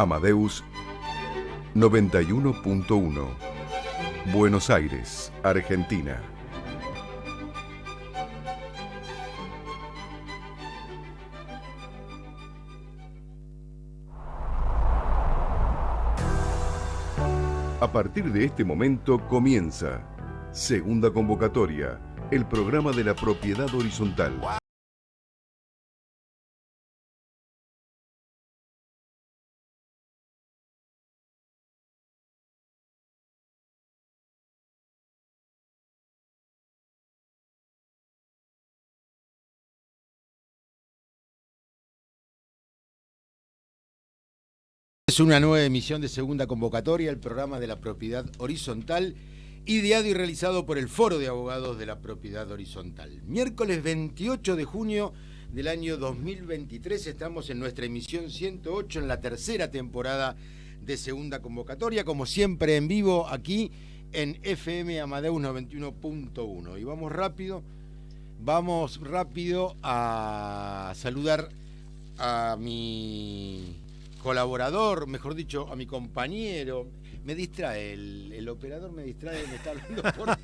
Amadeus 91.1, Buenos Aires, Argentina. A partir de este momento comienza Segunda Convocatoria, el programa de la propiedad horizontal. Es una nueva emisión de Segunda Convocatoria, el programa de la propiedad horizontal, ideado y realizado por el Foro de Abogados de la Propiedad Horizontal. Miércoles 28 de junio del año 2023, estamos en nuestra emisión 108, en la tercera temporada de Segunda Convocatoria, como siempre en vivo aquí en FM Amadeus 91.1. Y vamos rápido a saludar a mi colaborador, mejor dicho, a mi compañero. Me distrae, el operador me distrae, me está hablando por...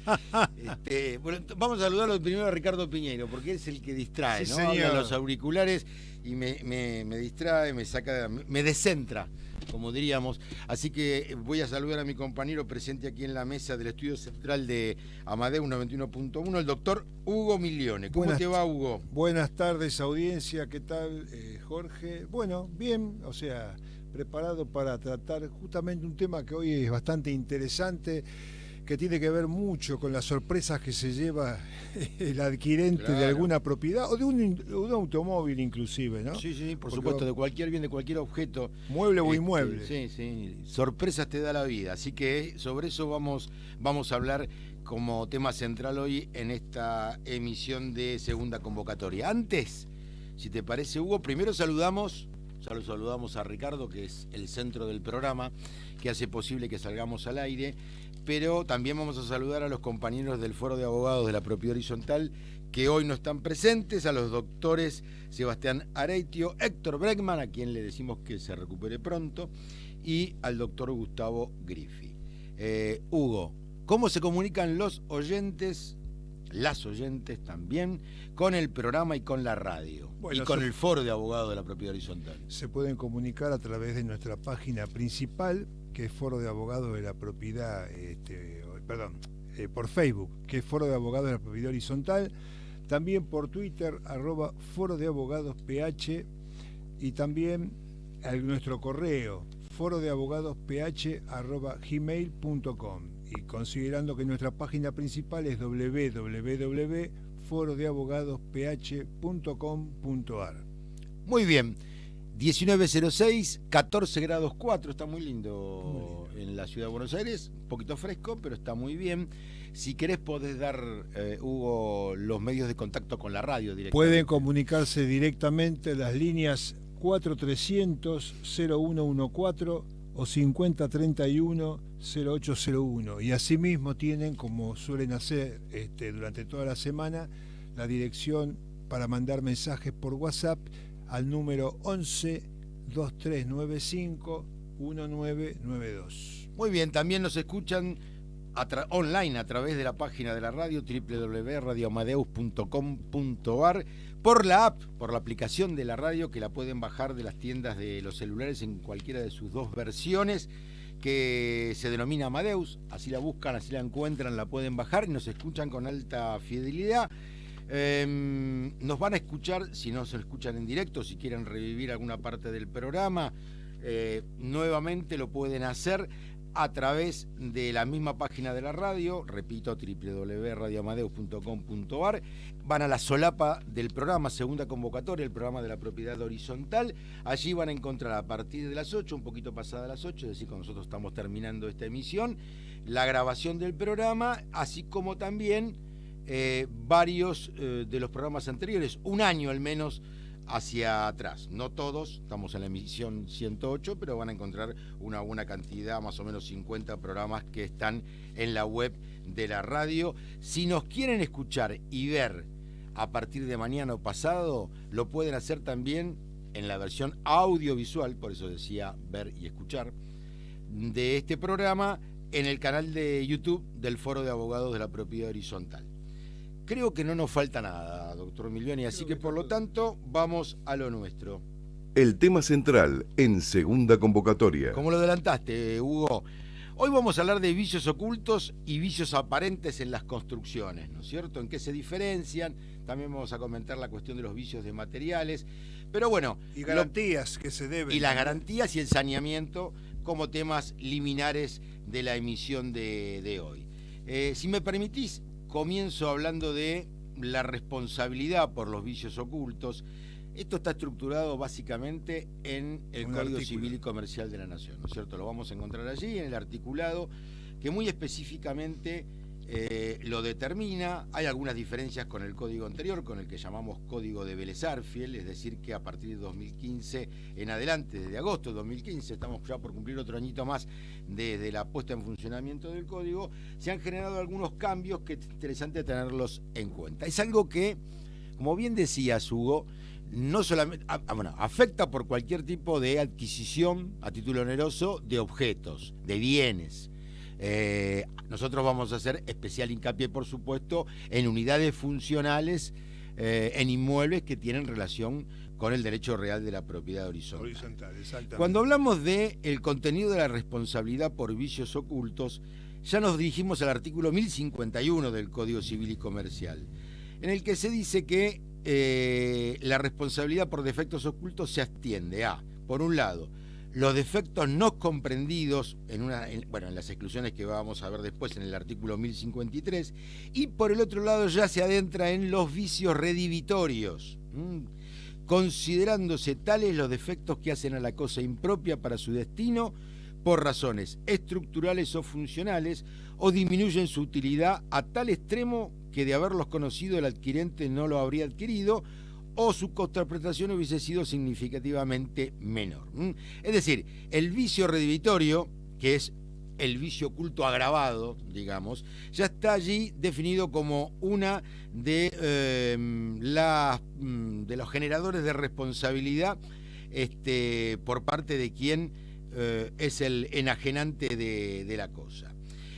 bueno, vamos a saludarlo primero a Ricardo Piñeiro, porque es el que distrae, sí, ¿no? Señor. Habla los auriculares y me distrae, me descentra, como diríamos. Así que voy a saludar a mi compañero presente aquí en la mesa del estudio central de Amadeus 91.1, el doctor Hugo Miglione. ¿Cómo te va, Hugo? Buenas tardes, audiencia. ¿Qué tal, Jorge? Bueno, bien, o sea, preparado para tratar justamente un tema que hoy es bastante interesante, que tiene que ver mucho con las sorpresas que se lleva el adquirente de alguna propiedad o de un automóvil inclusive, ¿no? Sí, por supuesto, de cualquier bien, de cualquier objeto. Mueble o inmueble. Sí, sorpresas te da la vida, así que sobre eso vamos a hablar como tema central hoy en esta emisión de Segunda Convocatoria. Antes, si te parece, Hugo, primero saludamos a Ricardo, que es el centro del programa, que hace posible que salgamos al aire, pero también vamos a saludar a los compañeros del Foro de Abogados de la Propiedad Horizontal, que hoy no están presentes, a los doctores Sebastián Areitio, Héctor Bregman, a quien le decimos que se recupere pronto, y al doctor Gustavo Griffi. Hugo, ¿cómo se comunican los oyentes, las oyentes también, con el programa y con la radio? Bueno, y con el Foro de Abogados de la Propiedad Horizontal. Se pueden comunicar a través de nuestra página principal, que es Foro de Abogados de la Propiedad, por Facebook, que es Foro de Abogados de la Propiedad Horizontal, también por Twitter, @Foro de Abogados PH, y también nuestro correo, forodeabogadosph@gmail.com. Y considerando que nuestra página principal es www.forodeabogadosph.com.ar. Muy bien, 19:06, 14 grados 4, está muy lindo en la ciudad de Buenos Aires, un poquito fresco, pero está muy bien. Si querés podés dar, Hugo, los medios de contacto con la radio directamente. Pueden comunicarse directamente las líneas 4300-0114 o 5031-0801, y asimismo tienen, como suelen hacer durante toda la semana, la dirección para mandar mensajes por WhatsApp al número 11 2395 1992. Muy bien, también nos escuchan online a través de la página de la radio, www.radioamadeus.com.ar, por la app, por la aplicación de la radio, que la pueden bajar de las tiendas de los celulares en cualquiera de sus dos versiones, que se denomina Amadeus. Así la buscan, así la encuentran, la pueden bajar y nos escuchan con alta fidelidad. Nos van a escuchar, si no se escuchan en directo, si quieren revivir alguna parte del programa, nuevamente lo pueden hacer a través de la misma página de la radio, repito, www.radioamadeus.com.ar. Van a la solapa del programa Segunda Convocatoria, el programa de la propiedad horizontal. Allí van a encontrar a partir de las 8, un poquito pasada las 8, es decir, cuando nosotros estamos terminando esta emisión, la grabación del programa, así como también varios de los programas anteriores, un año al menos hacia atrás. No todos, estamos en la emisión 108, pero van a encontrar una buena cantidad, más o menos 50 programas que están en la web de la radio. Si nos quieren escuchar y ver a partir de mañana o pasado, lo pueden hacer también en la versión audiovisual, por eso decía ver y escuchar, de este programa en el canal de YouTube del Foro de Abogados de la Propiedad Horizontal. Creo que no nos falta nada, doctor Milioni, así que por lo tanto vamos a lo nuestro. El tema central en segunda convocatoria. Como lo adelantaste, Hugo, hoy vamos a hablar de vicios ocultos y vicios aparentes en las construcciones, ¿no es cierto? ¿En qué se diferencian? También vamos a comentar la cuestión de los vicios de materiales, pero bueno... Y garantías que se deben. Y las garantías y el saneamiento como temas liminares de la emisión de hoy. Si me permitís, comienzo hablando de la responsabilidad por los vicios ocultos. Esto está estructurado básicamente en el Código Civil y Comercial de la Nación, ¿no es cierto? Lo vamos a encontrar allí en el articulado que muy específicamente lo determina. Hay algunas diferencias con el código anterior, con el que llamamos Código de Vélez-Arfiel, es decir, que a partir de 2015 en adelante, desde agosto de 2015, estamos ya por cumplir otro añito más desde la puesta en funcionamiento del código, se han generado algunos cambios que es interesante tenerlos en cuenta. Es algo que, como bien decías, Hugo, no solamente afecta por cualquier tipo de adquisición a título oneroso de objetos, de bienes. Nosotros vamos a hacer especial hincapié, por supuesto, en unidades funcionales, en inmuebles que tienen relación con el derecho real de la propiedad horizontal. Exactamente. Cuando hablamos del contenido de la responsabilidad por vicios ocultos, ya nos dirigimos al artículo 1051 del Código Civil y Comercial, en el que se dice que la responsabilidad por defectos ocultos se extiende a, por un lado, los defectos no comprendidos en las exclusiones que vamos a ver después en el artículo 1053, y por el otro lado ya se adentra en los vicios redivitorios, considerándose tales los defectos que hacen a la cosa impropia para su destino por razones estructurales o funcionales, o disminuyen su utilidad a tal extremo que de haberlos conocido el adquirente no lo habría adquirido, o su contraprestación hubiese sido significativamente menor. Es decir, el vicio redivitorio, que es el vicio oculto agravado, digamos, ya está allí definido como una de los generadores de responsabilidad por parte de quien es el enajenante de la cosa.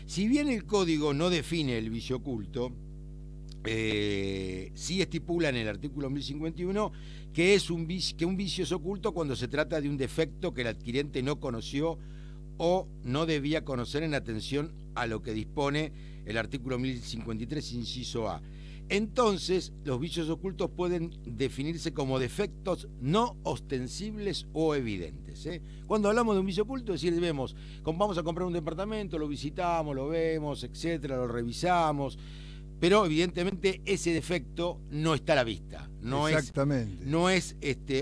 Si bien el código no define el vicio oculto, sí estipula en el artículo 1051 que un vicio es oculto cuando se trata de un defecto que el adquirente no conoció o no debía conocer en atención a lo que dispone el artículo 1053, inciso A. Entonces, los vicios ocultos pueden definirse como defectos no ostensibles o evidentes. Cuando hablamos de un vicio oculto, es decir, vamos a comprar un departamento, lo visitamos, lo vemos, etcétera, lo revisamos, pero evidentemente ese defecto no está a la vista, no es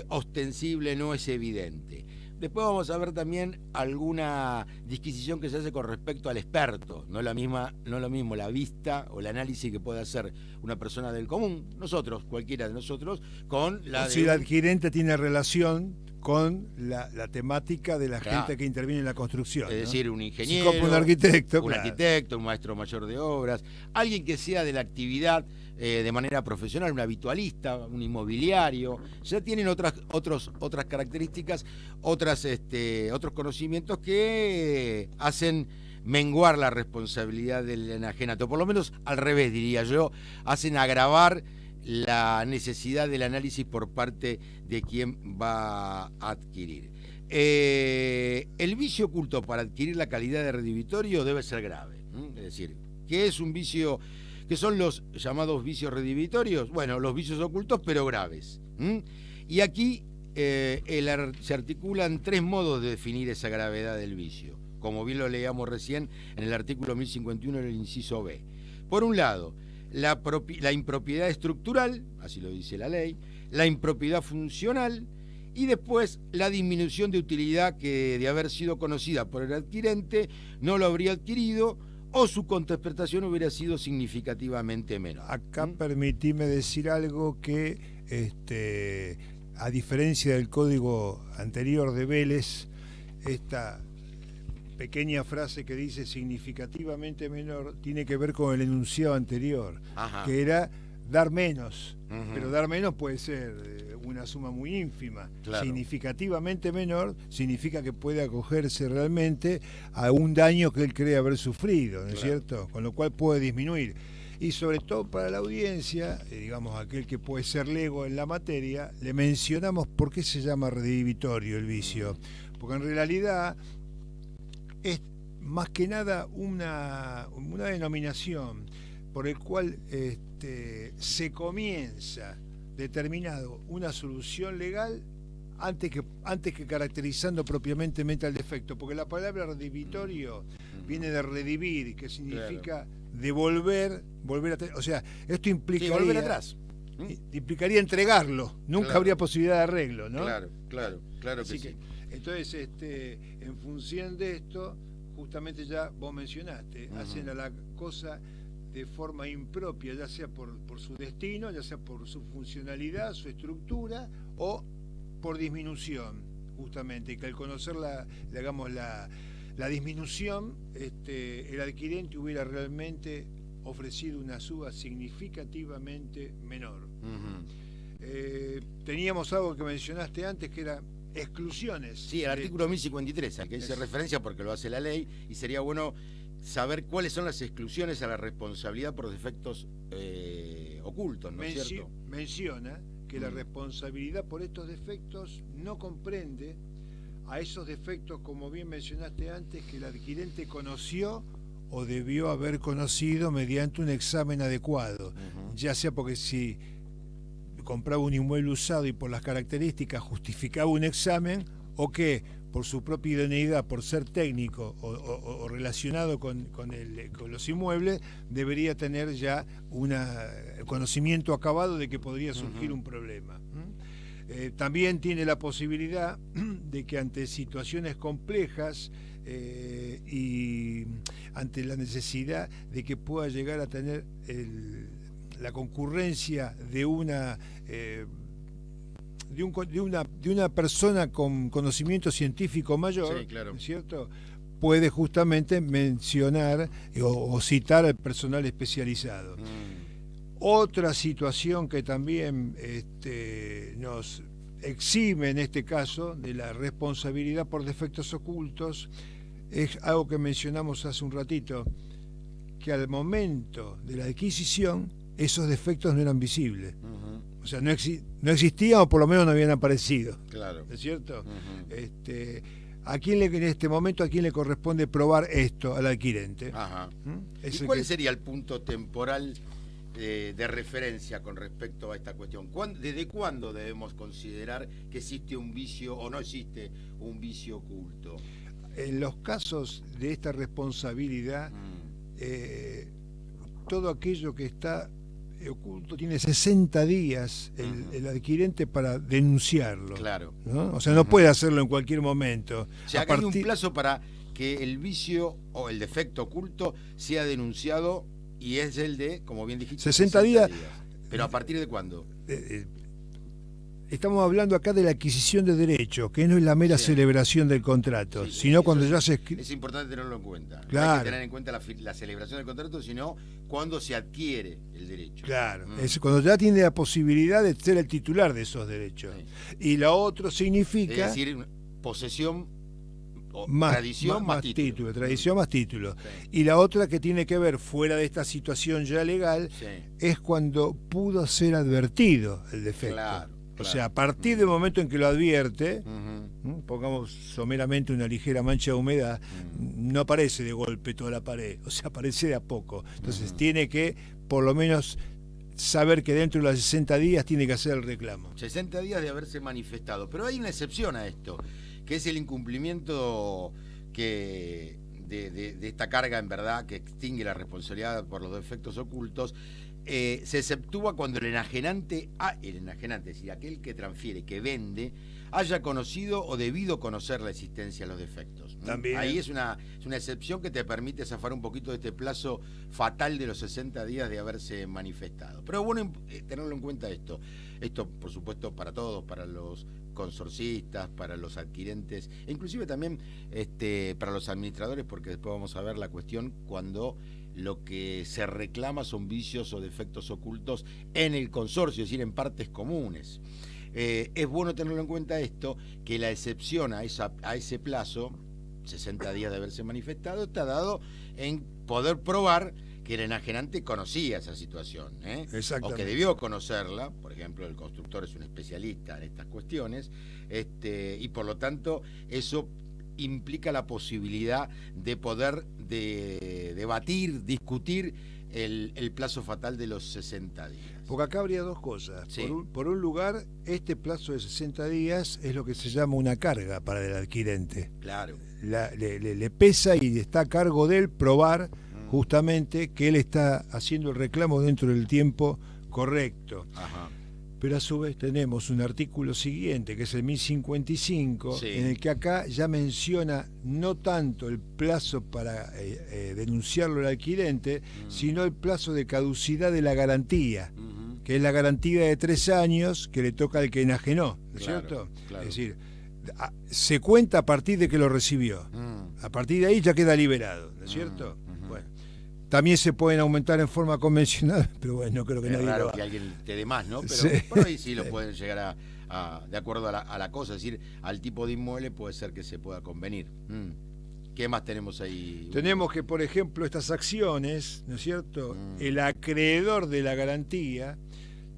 ostensible, no es evidente. Después vamos a ver también alguna disquisición que se hace con respecto al experto. No es lo mismo la vista o el análisis que puede hacer una persona del común, nosotros, cualquiera de nosotros, con la si el adquirente tiene relación con la temática de la gente que interviene en la construcción. Es decir, un ingeniero, un arquitecto, un maestro mayor de obras, alguien que sea de la actividad de manera profesional, un habitualista, un inmobiliario, ya tienen otras características, otros conocimientos que hacen menguar la responsabilidad del enajenato, por lo menos al revés, diría yo, hacen agravar la necesidad del análisis por parte de quien va a adquirir. El vicio oculto para adquirir la calidad de redivitorio debe ser grave. Es decir, ¿qué es un vicio? ¿Qué son los llamados vicios redivitorios? Bueno, los vicios ocultos pero graves. Y aquí se articulan tres modos de definir esa gravedad del vicio, como bien lo leíamos recién en el artículo 1051 en el inciso B. Por un lado, la impropiedad estructural, así lo dice la ley, la impropiedad funcional y después la disminución de utilidad que de haber sido conocida por el adquirente no lo habría adquirido o su contraprestación hubiera sido significativamente menor. Acá permitime decir algo que, a diferencia del código anterior de Vélez, esta pequeña frase que dice significativamente menor tiene que ver con el enunciado anterior, que era dar menos. Pero dar menos puede ser una suma muy ínfima. Claro. Significativamente menor significa que puede acogerse realmente a un daño que él cree haber sufrido, ¿no es cierto? Con lo cual puede disminuir. Y sobre todo para la audiencia, digamos aquel que puede ser lego en la materia, le mencionamos por qué se llama redivitorio el vicio. Porque en realidad es más que nada una denominación por el cual se comienza determinado una solución legal antes que caracterizando propiamente al defecto, porque la palabra redivitorio viene de redivir, que significa devolver, o sea, esto implicaría volver atrás. Implicaría entregarlo, nunca habría posibilidad de arreglo, ¿no? Claro Así que sí. Entonces, en función de esto, justamente ya vos mencionaste, hacen a la cosa de forma impropia, ya sea por su destino, ya sea por su funcionalidad, su estructura, o por disminución, justamente, y que al conocer la disminución, el adquirente hubiera realmente ofrecido una suba significativamente menor. Teníamos algo que mencionaste antes, que era exclusiones. Sí, el artículo 1053, al que hice referencia porque lo hace la ley, y sería bueno saber cuáles son las exclusiones a la responsabilidad por defectos ocultos, ¿no es cierto? Menciona que la responsabilidad por estos defectos no comprende a esos defectos, como bien mencionaste antes, que el adquirente conoció o debió haber conocido mediante un examen adecuado, ya sea porque si compraba un inmueble usado y por las características justificaba un examen, o que por su propia idoneidad, por ser técnico o relacionado con los inmuebles, debería tener ya un conocimiento acabado de que podría surgir un problema. También tiene la posibilidad de que ante situaciones complejas y ante la necesidad de que pueda llegar a tener la concurrencia de una persona con conocimiento científico mayor, claro, ¿no es cierto?, puede justamente mencionar o citar al personal especializado. Otra situación que también nos exime en este caso de la responsabilidad por defectos ocultos es algo que mencionamos hace un ratito, que al momento de la adquisición esos defectos no eran visibles. O sea, no existían, o por lo menos no habían aparecido. Claro. ¿No es cierto? En este momento, ¿a quién le corresponde probar esto? Al adquirente. ¿Y cuál sería el punto temporal de referencia con respecto a esta cuestión? ¿Desde cuándo debemos considerar que existe un vicio o no existe un vicio oculto? En los casos de esta responsabilidad, todo aquello que está oculto tiene 60 días el adquirente para denunciarlo. Claro. ¿No? O sea, no puede hacerlo en cualquier momento. O sea, acá hay un plazo para que el vicio o el defecto oculto sea denunciado, y es el de, como bien dijiste, 60 días. ¿Pero a partir de cuándo? Estamos hablando acá de la adquisición de derechos, que no es la mera celebración del contrato, sino cuando ya se escribe. Es importante tenerlo en cuenta. Claro. No hay que tener en cuenta la celebración del contrato, sino cuando se adquiere el derecho. Claro, es cuando ya tiene la posibilidad de ser el titular de esos derechos. Y lo otro significa... Es decir, posesión, tradición más título. Tradición más título. Y la otra que tiene que ver, fuera de esta situación ya legal, es cuando pudo ser advertido el defecto. Claro. O sea, a partir del momento en que lo advierte, pongamos someramente una ligera mancha de humedad, no aparece de golpe toda la pared, o sea, aparece de a poco. Entonces tiene que, por lo menos, saber que dentro de los 60 días tiene que hacer el reclamo. 60 días de haberse manifestado. Pero hay una excepción a esto, que es el incumplimiento de esta carga, en verdad, que extingue la responsabilidad por los defectos ocultos. Se exceptúa cuando el enajenante, es decir, aquel que transfiere, que vende, haya conocido o debido conocer la existencia de los defectos. También. Ahí es una excepción que te permite zafar un poquito de este plazo fatal de los 60 días de haberse manifestado. Pero bueno, tenerlo en cuenta esto, por supuesto, para todos, para los consorcistas, para los adquirentes, e inclusive también para los administradores, porque después vamos a ver la cuestión cuando lo que se reclama son vicios o defectos ocultos en el consorcio, es decir, en partes comunes. Es bueno tenerlo en cuenta esto, que la excepción a ese plazo, 60 días de haberse manifestado, está dado en poder probar que el enajenante conocía esa situación, o que debió conocerla. Por ejemplo, el constructor es un especialista en estas cuestiones, y por lo tanto eso implica la posibilidad de poder debatir, discutir el plazo fatal de los 60 días. Porque acá habría dos cosas. Sí. Por un lugar, este plazo de 60 días es lo que se llama una carga para el adquirente. Claro. Le pesa y está a cargo de él probar justamente que él está haciendo el reclamo dentro del tiempo correcto. Ajá. Pero a su vez tenemos un artículo siguiente, que es el 1055, Sí. en el que acá ya menciona no tanto el plazo para denunciarlo al adquirente, sino el plazo de caducidad de la garantía, que es la garantía de 3 años que le toca al que enajenó, ¿no es cierto? Claro. Es decir, se cuenta a partir de que lo recibió. A partir de ahí ya queda liberado, ¿no es cierto? Bueno, también se pueden aumentar en forma convencional, pero bueno, no creo que nadie lo haga. Es raro que alguien te dé más, ¿no? Pero Sí. por ahí sí lo pueden llegar de acuerdo a la cosa, es decir, al tipo de inmueble puede ser que se pueda convenir. ¿Qué más tenemos ahí? Tenemos que, por ejemplo, estas acciones, ¿no es cierto? El acreedor de la garantía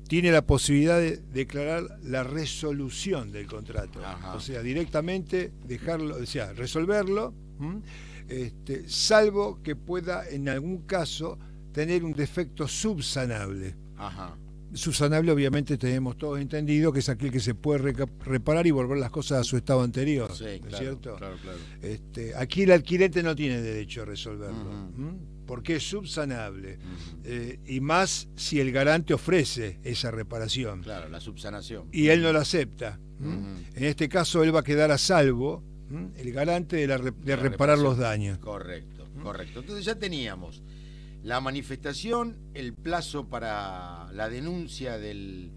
tiene la posibilidad de declarar la resolución del contrato. Ajá. O sea, directamente dejarlo, o sea, resolverlo, salvo que pueda en algún caso tener un defecto subsanable. Ajá. Subsanable, obviamente, tenemos todos entendido que es aquel que se puede reparar y volver las cosas a su estado anterior, Sí, ¿no claro, es cierto? Claro. Aquí el adquirente no tiene derecho a resolverlo, porque es subsanable, y más si el garante ofrece esa reparación. Claro, la subsanación. Y él no la acepta. En este caso, él va a quedar a salvo, el garante de reparar los daños. Correcto. Entonces ya teníamos la manifestación, el plazo para la denuncia del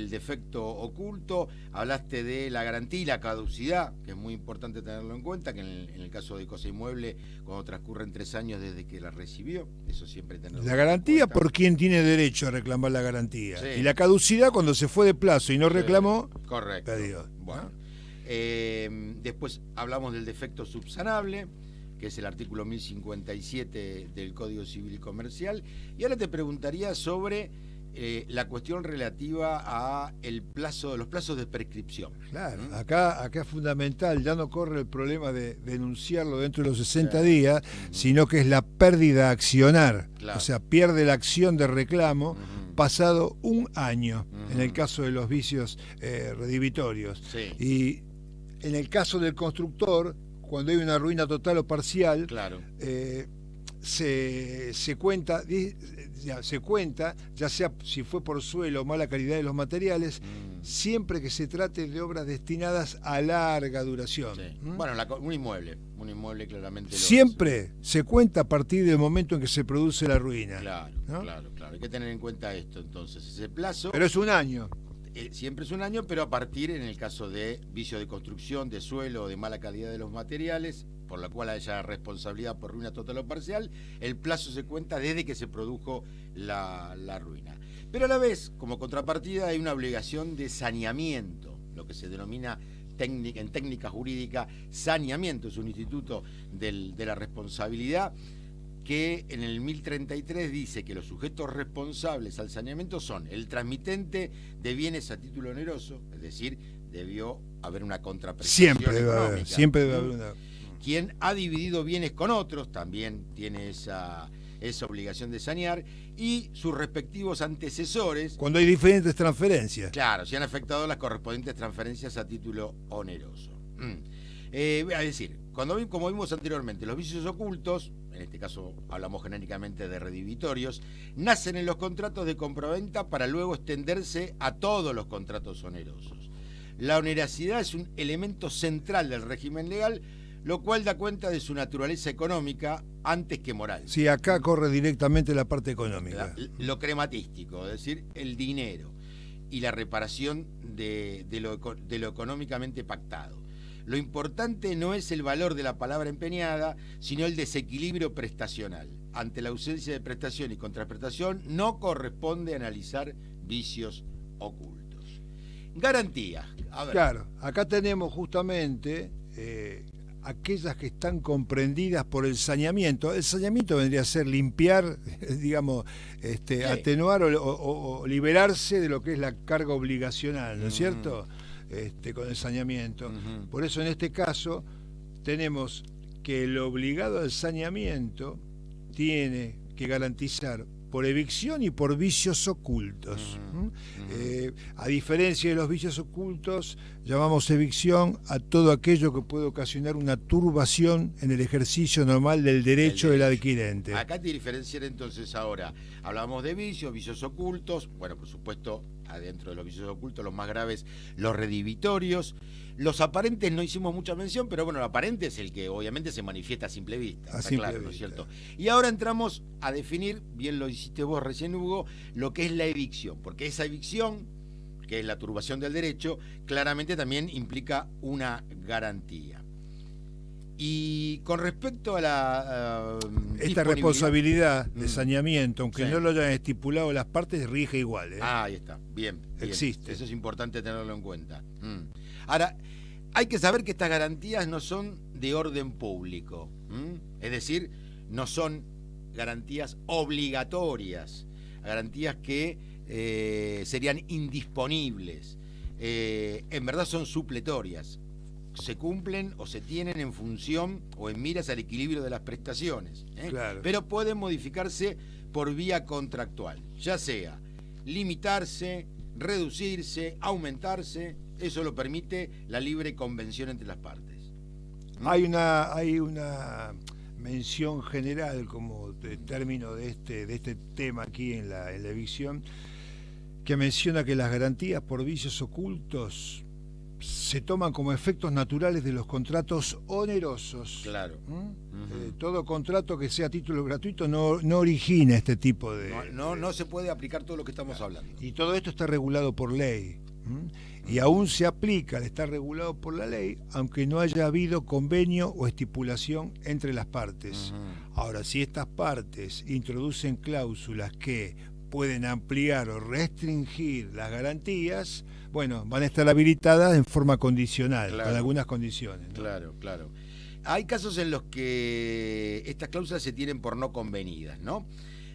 defecto oculto, hablaste de la garantía y la caducidad, que es muy importante tenerlo en cuenta, que en el caso de Cosa Inmueble, cuando transcurren 3 años desde que la recibió, eso siempre tenerlo La garantía en cuenta. por quien tiene derecho a reclamar la garantía. Sí. Y la caducidad cuando se fue de plazo y no reclamó, Correcto. perdió. Bueno. Después hablamos del defecto subsanable, que es el artículo 1057 del Código Civil y Comercial. Y ahora te preguntaría sobre la cuestión relativa a los plazos de prescripción. Claro, acá es fundamental, ya no corre el problema de denunciarlo dentro de los 60 días, sino que es la pérdida accionar. Claro. O sea, pierde la acción de reclamo pasado 1 año, en el caso de los vicios redivitorios. Sí. Y en el caso del constructor, cuando hay una ruina total o parcial, Claro. se cuenta, ya sea si fue por suelo o mala calidad de los materiales, siempre que se trate de obras destinadas a larga duración. Sí. Bueno, un inmueble claramente lo Siempre se cuenta a partir del momento en que se produce la ruina. Claro, ¿no? claro. Hay que tener en cuenta esto, entonces. Ese plazo Pero es 1 año. siempre es 1 año, pero a partir, en el caso de vicio de construcción, de suelo o de mala calidad de los materiales, por la cual haya responsabilidad por ruina total o parcial, el plazo se cuenta desde que se produjo la ruina. Pero a la vez, como contrapartida, hay una obligación de saneamiento, lo que se denomina en técnica jurídica saneamiento, es un instituto de la responsabilidad, que en el 1033 dice que los sujetos responsables al saneamiento son el transmitente de bienes a título oneroso, es decir, debió haber una contraprestación económica. Siempre debe haber una. Quien ha dividido bienes con otros también tiene esa obligación de sanear, y sus respectivos antecesores. Cuando hay diferentes transferencias. Claro, si han afectado las correspondientes transferencias a título oneroso. Es decir, como vimos anteriormente, los vicios ocultos, en este caso hablamos genéricamente de redivitorios, nacen en los contratos de compraventa para luego extenderse a todos los contratos onerosos. La onerosidad es un elemento central del régimen legal, lo cual da cuenta de su naturaleza económica antes que moral. Sí, acá corre directamente la parte económica. Lo crematístico, es decir, el dinero y la reparación de lo económicamente pactado. Lo importante no es el valor de la palabra empeñada, sino el desequilibrio prestacional. Ante la ausencia de prestación y contraprestación, no corresponde analizar vicios ocultos. Garantía. A ver. Claro, acá tenemos justamente aquellas que están comprendidas por el saneamiento. El saneamiento vendría a ser limpiar, digamos, Sí. atenuar o liberarse de lo que es la carga obligacional, ¿no es cierto? Con el saneamiento. Ujú. Por eso en este caso tenemos que el obligado al saneamiento tiene que garantizar por evicción y por vicios ocultos. A diferencia de los vicios ocultos, llamamos evicción a todo aquello que puede ocasionar una turbación en el ejercicio normal del derecho del adquirente. Acá te diferenciar entonces ahora. Hablábamos de vicios ocultos. Bueno, por supuesto, adentro de los vicios ocultos, los más graves, los redivitorios. Los aparentes no hicimos mucha mención, pero bueno, el aparente es el que obviamente se manifiesta a simple vista. A Está simple claro, ¿no es vista. cierto? Y ahora entramos a definir, bien lo hiciste vos recién, Hugo, lo que es la evicción. Porque esa evicción, que es la turbación del derecho, claramente también implica una garantía. Y con respecto a la Esta responsabilidad de Mm. saneamiento, aunque Sí. no lo hayan estipulado las partes, rige igual. Ah, ahí está, bien. Existe. Eso es importante tenerlo en cuenta. Ahora, hay que saber que estas garantías no son de orden público. Es decir, no son garantías obligatorias, garantías que serían indisponibles. En verdad son supletorias. Se cumplen o se tienen en función o en miras al equilibrio de las prestaciones. Claro. Pero pueden modificarse por vía contractual, ya sea limitarse, reducirse, aumentarse. Eso lo permite la libre convención entre las partes. Hay una mención general como de término de este tema aquí en la evicción, que menciona que las garantías por vicios ocultos se toman como efectos naturales de los contratos onerosos. Claro. Todo contrato que sea a título gratuito no origina este tipo de... No se puede aplicar todo lo que estamos hablando. Y todo esto está regulado por ley. Y aún se aplica al estar regulado por la ley, aunque no haya habido convenio o estipulación entre las partes. Ahora, si estas partes introducen cláusulas que pueden ampliar o restringir las garantías, bueno, van a estar habilitadas en forma condicional, Claro. con algunas condiciones, ¿no? Claro. Hay casos en los que estas cláusulas se tienen por no convenidas, ¿no?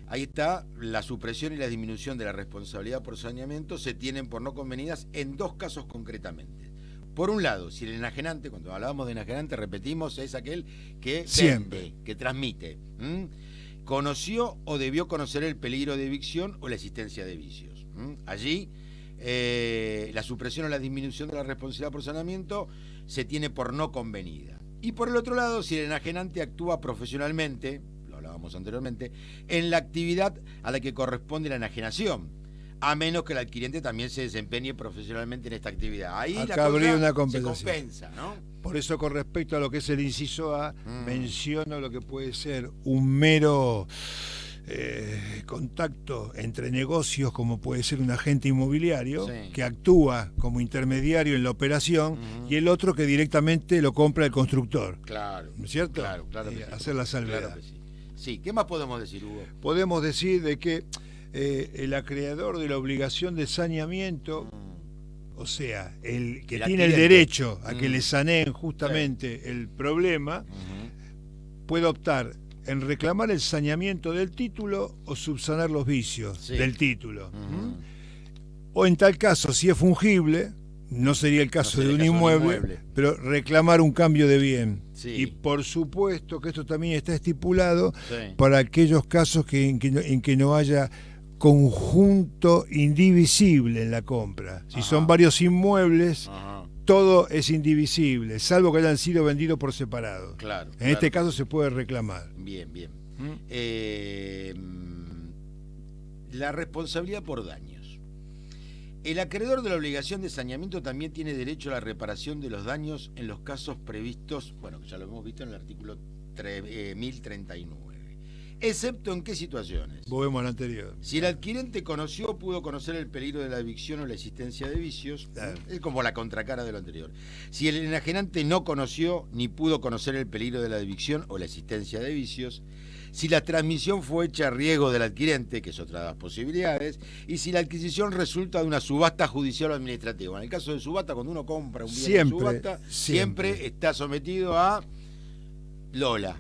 Ahí está, la supresión y la disminución de la responsabilidad por saneamiento se tienen por no convenidas en dos casos concretamente. Por un lado, si el enajenante, cuando hablábamos de enajenante, repetimos, es aquel que Siempre. vende, que transmite, conoció o debió conocer el peligro de evicción o la existencia de vicios. Allí, la supresión o la disminución de la responsabilidad por saneamiento se tiene por no convenida. Y por el otro lado, si el enajenante actúa profesionalmente, lo hablábamos anteriormente, en la actividad a la que corresponde la enajenación, a menos que el adquirente también se desempeñe profesionalmente en esta actividad. Ahí Acá la cosa habría una se compensación. compensa, ¿no? Por eso, con respecto a lo que es el inciso A, menciono lo que puede ser un mero contacto entre negocios, como puede ser un agente inmobiliario, Sí. que actúa como intermediario en la operación, y el otro que directamente lo compra el constructor. Claro. ¿No es cierto? Claro que sí. Hacer la salvedad. Claro que sí. Sí, ¿qué más podemos decir, Hugo? Podemos decir de que el acreedor de la obligación de saneamiento, o sea, el que El tiene el adquirente. derecho a que le saneen justamente el problema, puede optar en reclamar el saneamiento del título o subsanar los vicios Sí. del título. O en tal caso, si es fungible, no sería el caso sería de el un caso de un inmueble, inmueble. pero reclamar un cambio de bien. Sí. Y por supuesto que esto también está estipulado Sí. para aquellos casos en que no haya conjunto indivisible en la compra. Si son varios inmuebles, Ajá. todo es indivisible, salvo que hayan sido vendidos por separado. Claro. En este caso se puede reclamar. Bien. La responsabilidad por daños. El acreedor de la obligación de saneamiento también tiene derecho a la reparación de los daños en los casos previstos, bueno, que ya lo hemos visto en el artículo 1039. excepto en qué situaciones. Volvemos al anterior. Si el adquirente conoció o pudo conocer el peligro de la evicción o la existencia de vicios, Claro. es como la contracara de lo anterior. Si el enajenante no conoció ni pudo conocer el peligro de la evicción o la existencia de vicios, si la transmisión fue hecha a riesgo del adquirente, que es otra de las posibilidades, y si la adquisición resulta de una subasta judicial o administrativa. En el caso de subasta, cuando uno compra un bien en subasta, siempre está sometido a Lola.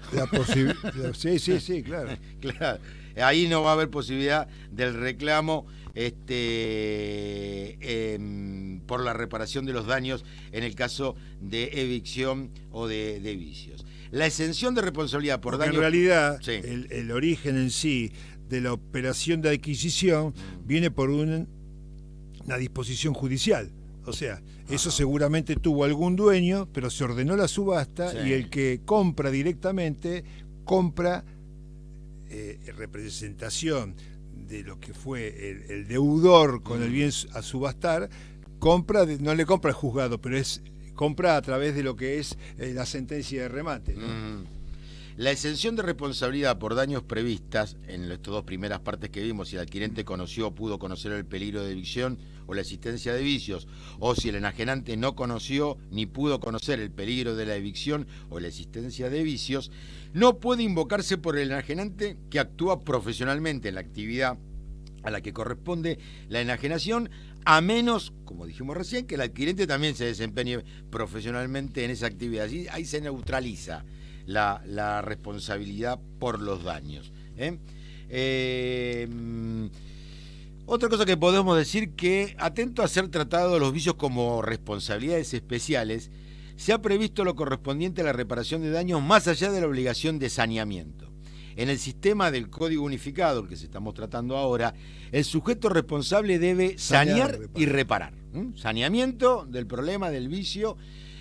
Sí, claro. Claro. Ahí no va a haber posibilidad del reclamo por la reparación de los daños en el caso de evicción o de vicios. La exención de responsabilidad por daños... En realidad, sí. el origen en sí de la operación de adquisición viene por una disposición judicial. O sea, eso seguramente tuvo algún dueño, pero se ordenó la subasta, sí, y el que compra directamente compra representación de lo que fue el deudor con el bien a subastar, no le compra al juzgado, pero compra a través de lo que es la sentencia de remate, ¿no? La exención de responsabilidad por daños previstas en estas dos primeras partes que vimos, si el adquirente conoció o pudo conocer el peligro de evicción o la existencia de vicios, o si el enajenante no conoció ni pudo conocer el peligro de la evicción o la existencia de vicios, no puede invocarse por el enajenante que actúa profesionalmente en la actividad a la que corresponde la enajenación, a menos, como dijimos recién, que el adquirente también se desempeñe profesionalmente en esa actividad. Ahí se neutraliza la responsabilidad por los daños. Otra cosa que podemos decir que, atento a ser tratados los vicios como responsabilidades especiales, se ha previsto lo correspondiente a la reparación de daños más allá de la obligación de saneamiento. En el sistema del Código Unificado, el que estamos tratando ahora, el sujeto responsable debe sanear y reparar. Saneamiento del problema, del vicio,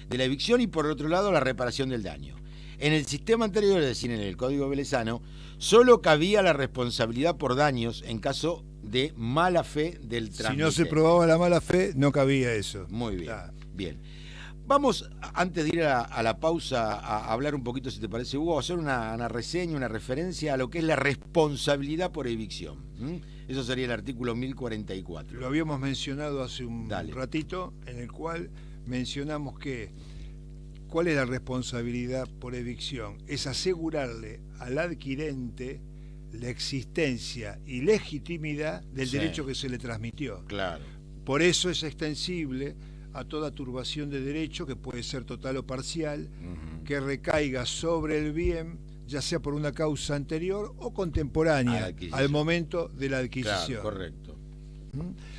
de la evicción, y por otro lado la reparación del daño. En el sistema anterior, es decir, en el Código Velezano, solo cabía la responsabilidad por daños en caso de mala fe del transmitente. Si no se probaba la mala fe, no cabía eso. Muy bien, bien. Vamos, antes de ir a la pausa, a hablar un poquito, si te parece, Hugo, a hacer una reseña, una referencia a lo que es la responsabilidad por evicción. Eso sería el artículo 1044. Lo habíamos mencionado hace un ratito, en el cual mencionamos que ¿cuál es la responsabilidad por evicción? Es asegurarle al adquirente la existencia y legitimidad del derecho que se le transmitió. Claro. Por eso es extensible a toda turbación de derecho, que puede ser total o parcial, que recaiga sobre el bien, ya sea por una causa anterior o contemporánea al momento de la adquisición. Claro, correcto.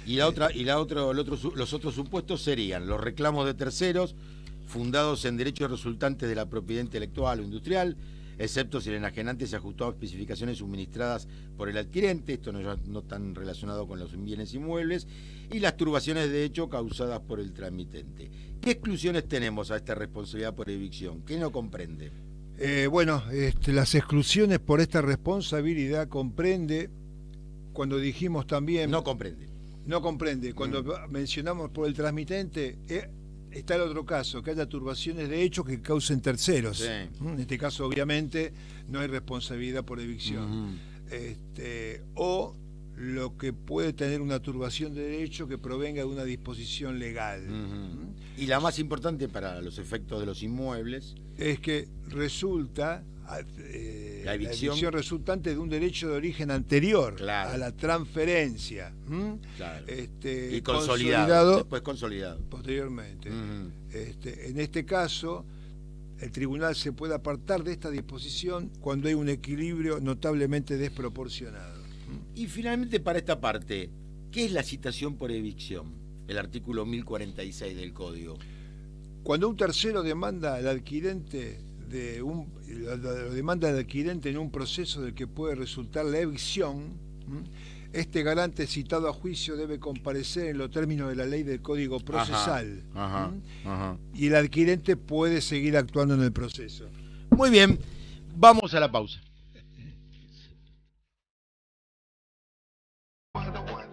Y los otros supuestos serían los reclamos de terceros fundados en derechos resultantes de la propiedad intelectual o industrial, excepto si el enajenante se ajustó a especificaciones suministradas por el adquirente, esto no tan relacionado con los bienes inmuebles, y las turbaciones de hecho causadas por el transmitente. ¿Qué exclusiones tenemos a esta responsabilidad por evicción? ¿Qué no comprende? Las exclusiones por esta responsabilidad comprende, cuando dijimos también... No comprende. No comprende. Cuando mencionamos por el transmitente... está el otro caso, que haya turbaciones de hechos que causen terceros. Sí. En este caso, obviamente, no hay responsabilidad por evicción. O lo que puede tener una turbación de derecho que provenga de una disposición legal. Y la más importante para los efectos de los inmuebles es que resulta la evicción resultante de un derecho de origen anterior a la transferencia. Y consolidado. Después consolidado. Posteriormente. En este caso, el tribunal se puede apartar de esta disposición cuando hay un equilibrio notablemente desproporcionado. Y finalmente, para esta parte, ¿qué es la citación por evicción? El artículo 1046 del Código. Cuando un tercero demanda al adquirente lo demanda al adquirente en un proceso del que puede resultar la evicción, este garante citado a juicio debe comparecer en los términos de la ley del Código Procesal. Y el adquirente puede seguir actuando en el proceso. Muy bien, vamos a la pausa.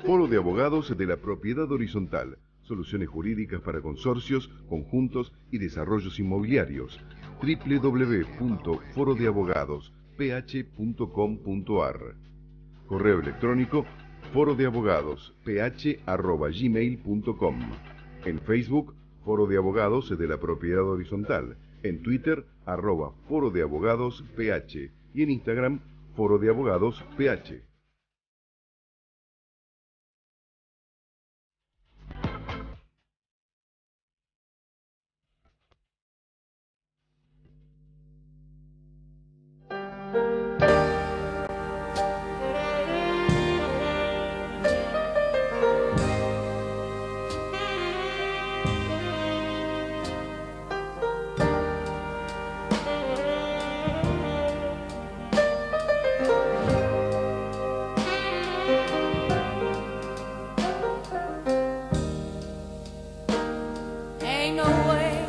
Foro de Abogados de la Propiedad Horizontal. Soluciones jurídicas para consorcios, conjuntos y desarrollos inmobiliarios. www.forodeabogados.com forodeabogadosph.com.ar. Correo electrónico forodeabogadosph@gmail.com. En Facebook, Foro de Abogados de la Propiedad Horizontal. En Twitter, @Foro de Abogados PH. Y en Instagram, Foro de Abogados PH. Ain't no way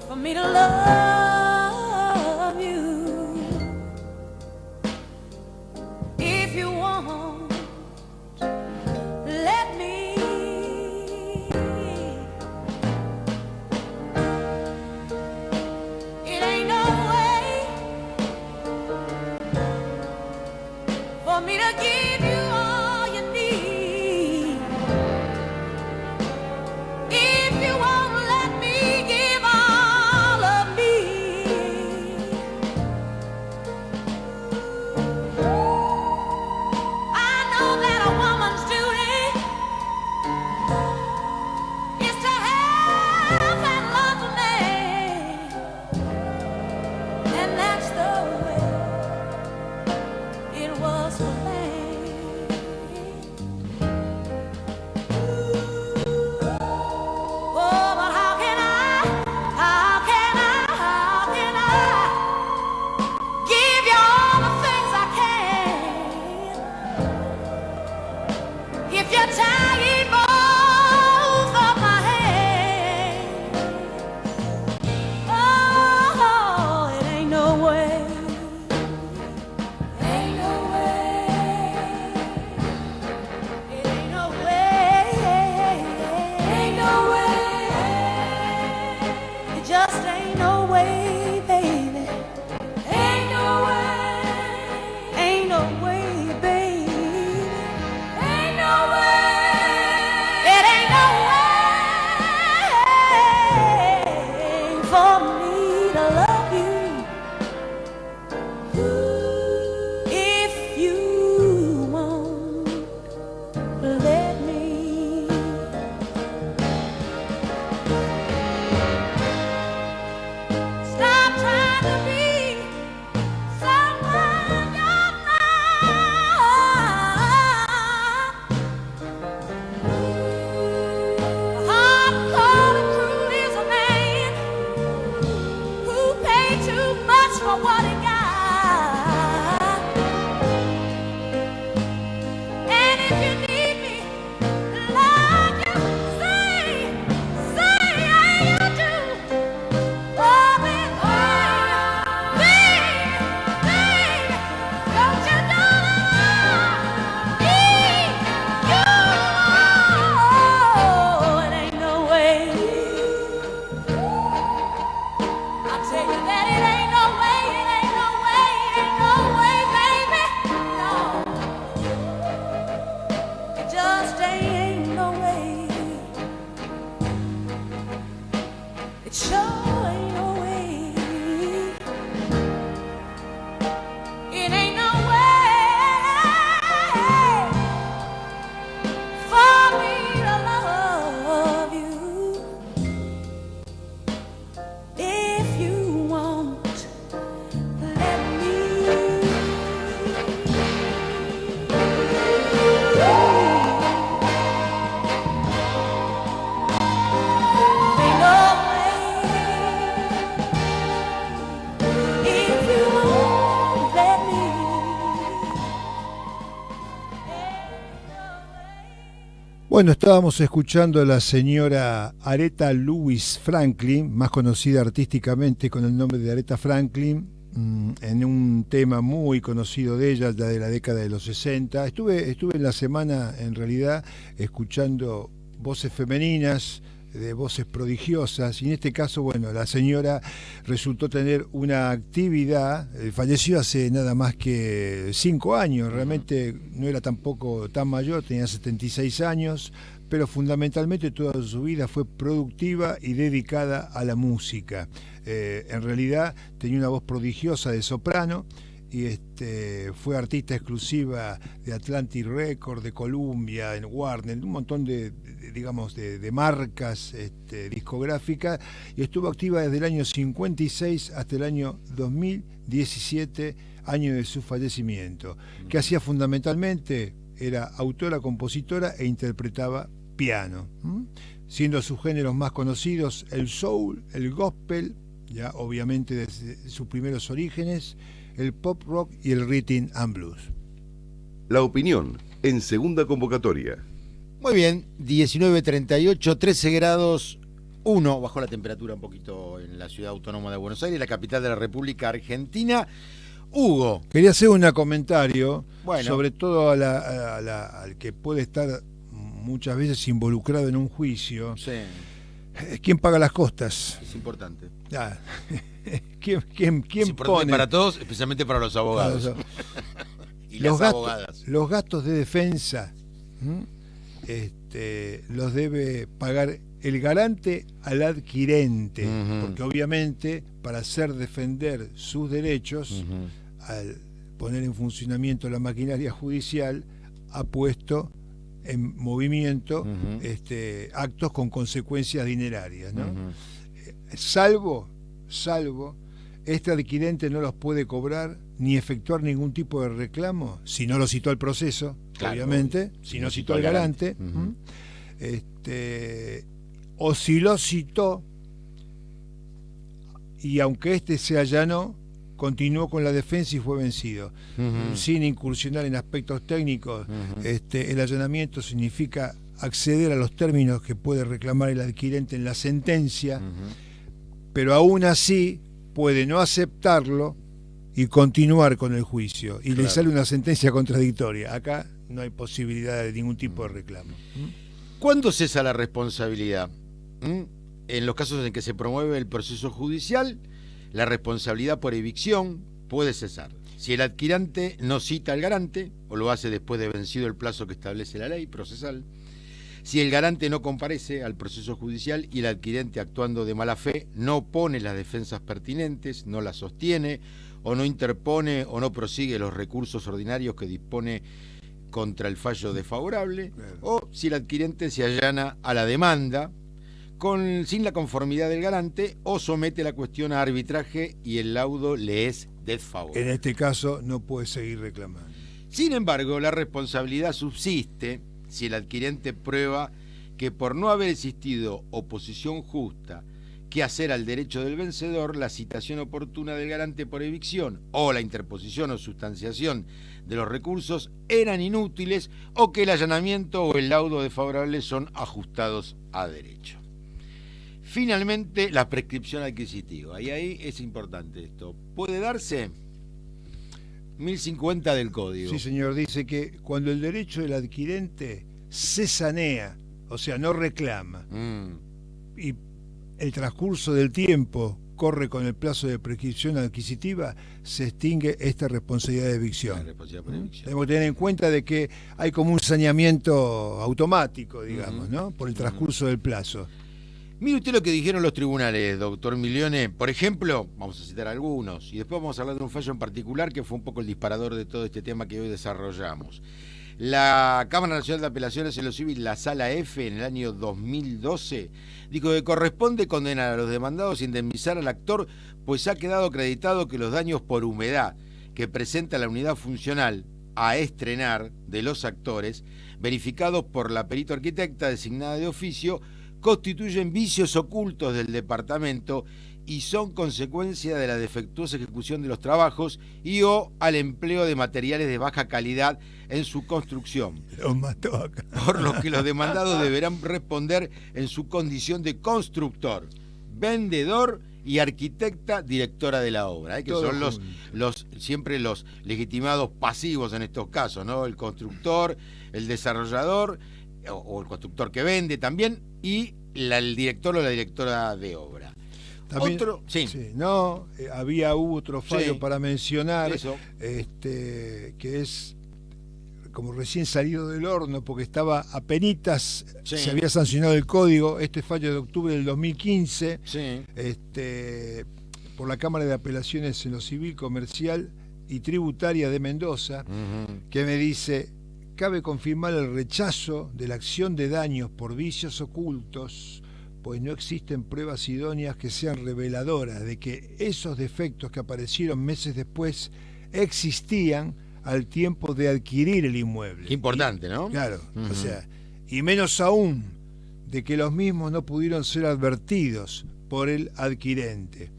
for me to love you if you want. Let me. It ain't no way for me to give you all you need. If you won't let me give all of me, I know that a woman's duty is to help and love a man, and that's the way it was for me. Oh, but how can I give you all the things I can if you're tying both of my hands? Oh, it ain't no way, ain't no way, it ain't no way, ain't no way, it just ain't no way, baby. Ain't no way, baby. Ain't no way. It ain't no way for me to love you if you won't let me. Stop trying to be someone you're not. Hard-cold cruel is a man who paid too much for what he got. And if you need me, like you say you do. Oh, baby, don't you know that I need you? It ain't no way. I tell you that it ain't no way, it ain't no way, it ain't no way, baby. No, it just ain't no way. It sure ain't no way. It ain't no way for me to love you if you won't let me. Ain't no way if you won't let me. Bueno, estábamos escuchando a la señora Aretha Louise Franklin, más conocida artísticamente con el nombre de Aretha Franklin, en un tema muy conocido de ella, ya de la década de los 60. Estuve en la semana, en realidad, escuchando voces femeninas de voces prodigiosas, y en este caso, bueno, la señora resultó tener una actividad, falleció hace nada más que 5 años, realmente no era tampoco tan mayor, tenía 76 años, pero fundamentalmente toda su vida fue productiva y dedicada a la música. En realidad tenía una voz prodigiosa de soprano, y fue artista exclusiva de Atlantic Records, de Columbia, en Warner, un montón de marcas discográficas, y estuvo activa desde el año 56 hasta el año 2017, año de su fallecimiento. Que hacía fundamentalmente, era autora, compositora e interpretaba piano, siendo sus géneros más conocidos el soul, el gospel, ya obviamente desde sus primeros orígenes, el pop rock y el rhythm and blues. La opinión en segunda convocatoria. Muy bien, 19:38, 13 grados 1, bajó la temperatura un poquito en la ciudad autónoma de Buenos Aires, la capital de la República Argentina. Hugo. Quería hacer un comentario, bueno, sobre todo al que puede estar muchas veces involucrado en un juicio. Sí. ¿Quién paga las costas? Es importante. Ah, ¿Quién es importante pone? Para todos, especialmente para los abogados. Y las abogadas. Los gastos de defensa los debe pagar el garante al adquirente, porque obviamente para hacer defender sus derechos, al poner en funcionamiento la maquinaria judicial, ha puesto en movimiento actos con consecuencias dinerarias, ¿no? Salvo este adquirente no los puede cobrar ni efectuar ningún tipo de reclamo si no lo citó al proceso, claro, obviamente, si no citó al garante, o si lo citó y aunque se allanó, continuó con la defensa y fue vencido. Sin incursionar en aspectos técnicos, el allanamiento significa acceder a los términos que puede reclamar el adquirente en la sentencia, pero aún así puede no aceptarlo y continuar con el juicio, y le sale una sentencia contradictoria. Acá no hay posibilidad de ningún tipo de reclamo. ¿Cuándo cesa la responsabilidad? En los casos en que se promueve el proceso judicial, la responsabilidad por evicción puede cesar si el adquirente no cita al garante o lo hace después de vencido el plazo que establece la ley procesal, si el garante no comparece al proceso judicial y el adquirente, actuando de mala fe, no pone las defensas pertinentes, no las sostiene o no interpone o no prosigue los recursos ordinarios que dispone contra el fallo desfavorable, o si el adquirente se allana a la demanda sin la conformidad del garante o somete la cuestión a arbitraje y el laudo le es desfavorable. En este caso no puede seguir reclamando. Sin embargo, la responsabilidad subsiste si el adquirente prueba que por no haber existido oposición justa que hacer al derecho del vencedor, la citación oportuna del garante por evicción o la interposición o sustanciación de los recursos eran inútiles o que el allanamiento o el laudo desfavorable son ajustados a derecho. Finalmente, la prescripción adquisitiva. Y ahí es importante esto. ¿Puede darse? 1050 del Código. Sí, señor. Dice que cuando el derecho del adquirente se sanea, o sea, no reclama, y el transcurso del tiempo corre con el plazo de prescripción adquisitiva, se extingue esta responsabilidad de evicción. La responsabilidad por evicción. Tenemos que tener en cuenta de que hay como un saneamiento automático, digamos, ¿no? Por el transcurso del plazo. Mire usted lo que dijeron los tribunales, doctor Milione. Por ejemplo, vamos a citar algunos, y después vamos a hablar de un fallo en particular que fue un poco el disparador de todo este tema que hoy desarrollamos. La Cámara Nacional de Apelaciones en lo Civil, la Sala F, en el año 2012, dijo que corresponde condenar a los demandados e indemnizar al actor, pues ha quedado acreditado que los daños por humedad que presenta la unidad funcional a estrenar de los actores, verificados por la perito arquitecta designada de oficio, constituyen vicios ocultos del departamento y son consecuencia de la defectuosa ejecución de los trabajos y o al empleo de materiales de baja calidad en su construcción. Los mató acá. Por lo que los demandados deberán responder en su condición de constructor, vendedor y arquitecta directora de la obra, que todo son siempre los legitimados pasivos en estos casos, ¿no? El constructor, el desarrollador o el constructor que vende también, y el director o la directora de obra. También, Otro, sí. No, hubo otro fallo Sí, para mencionar, eso. que es como recién salido del horno, porque estaba apenitas, Sí. se había sancionado el código, este fallo de octubre del 2015, Sí. por la Cámara de Apelaciones en lo Civil, Comercial y Tributaria de Mendoza, Ujú. que me dice: cabe confirmar el rechazo de la acción de daños por vicios ocultos, pues no existen pruebas idóneas que sean reveladoras de que esos defectos que aparecieron meses después existían al tiempo de adquirir el inmueble. Qué importante, ¿no? Claro, Ujú. o sea, y menos aún de que los mismos no pudieron ser advertidos por el adquirente.